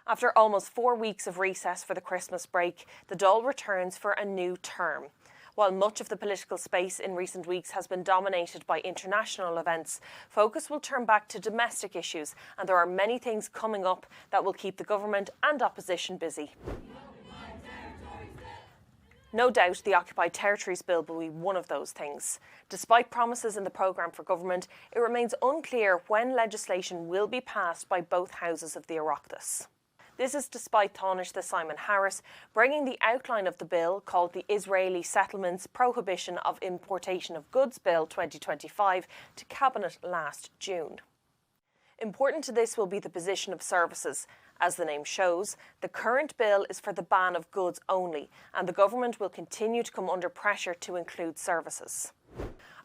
After almost 4 weeks of recess for the Christmas break, the Dáil returns for a new term. While much of the political space in recent weeks has been dominated by international events, focus will turn back to domestic issues, and there are many things coming up that will keep the government and opposition busy. No doubt the Occupied Territories Bill will be one of those things. Despite promises in the programme for government, it remains unclear when legislation will be passed by both houses of the Oireachtas. This is despite Taoiseach Simon Harris bringing the outline of the bill, called the Israeli Settlements Prohibition of Importation of Goods Bill 2025, to Cabinet last June. Important to this will be the position of services. As the name shows, the current bill is for the ban of goods only, and the government will continue to come under pressure to include services.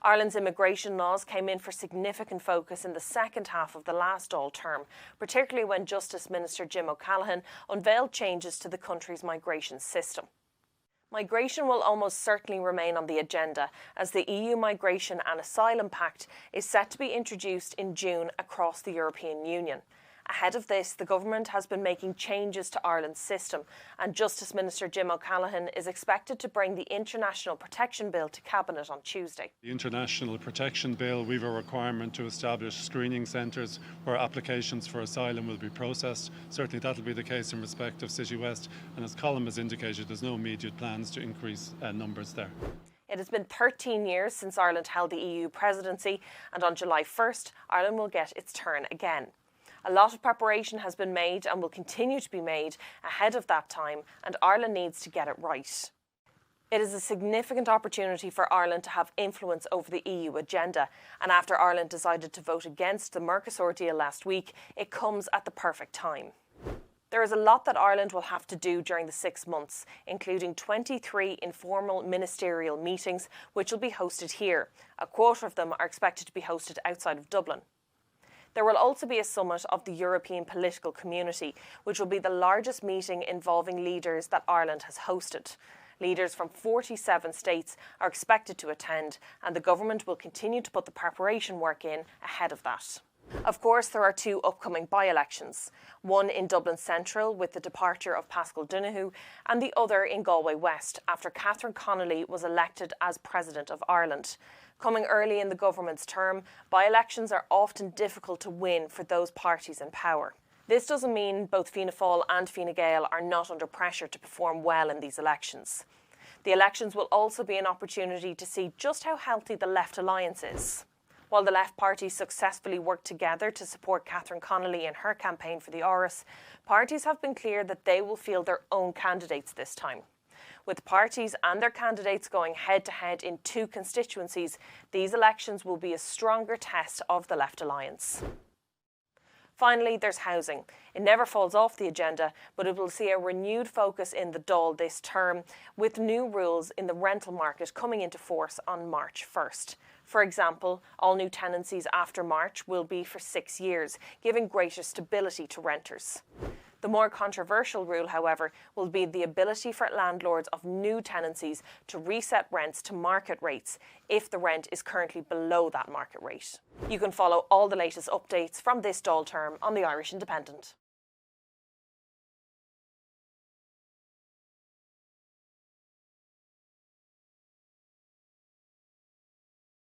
Ireland's immigration laws came in for significant focus in the second half of the last Dáil term, particularly when Justice Minister Jim O'Callaghan unveiled changes to the country's migration system. Migration will almost certainly remain on the agenda, as the EU Migration and Asylum Pact is set to be introduced in June across the European Union. Ahead of this, the government has been making changes to Ireland's system, and Justice Minister Jim O'Callaghan is expected to bring the International Protection Bill to Cabinet on Tuesday. The International Protection Bill, we have a requirement to establish screening centres where applications for asylum will be processed. Certainly that will be the case in respect of City West, and as Colm has indicated, there's no immediate plans to increase numbers there. It has been 13 years since Ireland held the EU presidency, and on July 1st, Ireland will get its turn again. A lot of preparation has been made and will continue to be made ahead of that time, and Ireland needs to get it right. It is a significant opportunity for Ireland to have influence over the EU agenda, and after Ireland decided to vote against the Mercosur deal last week, it comes at the perfect time. There is a lot that Ireland will have to do during the 6 months, including 23 informal ministerial meetings, which will be hosted here. A quarter of them are expected to be hosted outside of Dublin. There will also be a summit of the European political community, which will be the largest meeting involving leaders that Ireland has hosted. Leaders from 47 states are expected to attend, and the government will continue to put the preparation work in ahead of that. Of course, there are 2 upcoming by-elections, one in Dublin Central with the departure of Paschal Donohoe, and the other in Galway West after Catherine Connolly was elected as President of Ireland. Coming early in the government's term, by-elections are often difficult to win for those parties in power. This doesn't mean both Fianna Fáil and Fine Gael are not under pressure to perform well in these elections. The elections will also be an opportunity to see just how healthy the Left Alliance is. While the left parties successfully worked together to support Catherine Connolly in her campaign for the Áras, parties have been clear that they will field their own candidates this time. With parties and their candidates going head-to-head in 2 constituencies, these elections will be a stronger test of the Left Alliance. Finally, there's housing. It never falls off the agenda, but it will see a renewed focus in the Dáil this term, with new rules in the rental market coming into force on March 1st. For example, all new tenancies after March will be for 6 years, giving greater stability to renters. The more controversial rule, however, will be the ability for landlords of new tenancies to reset rents to market rates if the rent is currently below that market rate. You can follow all the latest updates from this Dáil term on the Irish Independent.